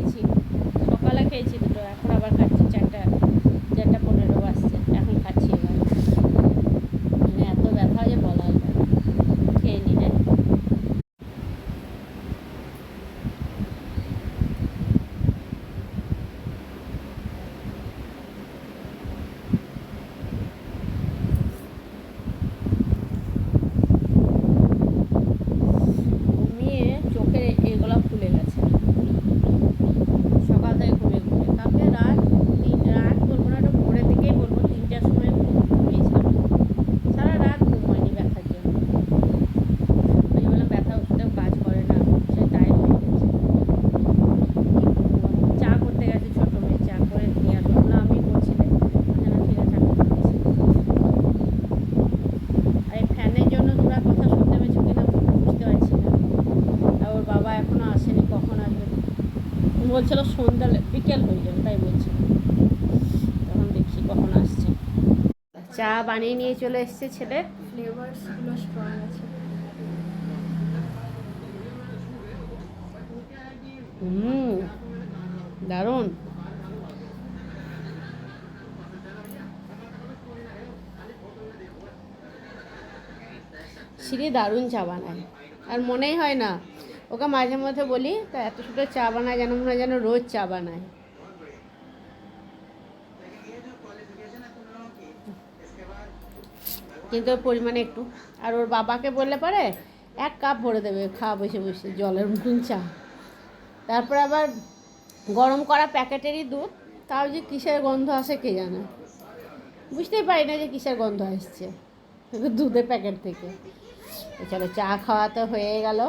খেয়েছি, সকালে খেয়েছি দুটো, এখন আবার খাচ্ছি 4:15 বাজছে, এখন খাচ্ছি এবার। মানে এত ব্যথা যে বলার না। খেয়ে নি। হ্যাঁ, ঘুমিয়ে চোখের এগুলো ফুলে গেছে সকাল থেকে ঘুমিয়ে ঘুমিয়ে। কালকে রাত বলবো না, ওটা ভোরের দিকেই বলবো, 3টার সময় ঘুমিয়েছিলাম। সারা রাত ঘুম হয়নি ব্যথার জন্য। ওই বললাম ব্যথা ওষুধেও কাজ করে না, সে টাইম হয়ে গেছে। চা করতে গেছে ছোটো মেয়ে, চা করে নিয়ে আসবো না, আমি করছিলে যেন ঠিক আছে আমি করে দিয়েছি। আর এই ফ্যানের জন্য তোমরা কথা শুনতে পেয়েছো কিনা বুঝতে পারছি না। আর ওর বাবা এখনও আসেনি, কখন আসবে বলছিল সন্ধ্যা বিকেল হয়ে যাবে, তাই বলছিল। তখন দেখি কখন আসছে। চা বানিয়ে নিয়ে চলে এসছে ছেলে। ফ্লেভারসগুলো স্ট্রং আছে। দারুণ। সিঁড়ি দারুণ চা বানায়, আর মনেই হয় না। ওকে মাঝে মধ্যে বলি তা এত ছোটো চা বানায় যেন মনে হয় যেন রোজ চা বানায়। কিন্তু ওর পরিমাণে একটু। আর ওর বাবাকে বললে পারে 1 কাপ ভরে দেবে, খাওয়া বসে বসে জলের মতন চা। তারপর আবার গরম করা প্যাকেটেরই দুধ, তাও যে কিসের গন্ধ আসে কে জানে। বুঝতেই পারি না যে কিসের গন্ধ আসছে দুধের প্যাকেট থেকে। চলো চা খাওয়া তো হয়ে গেল।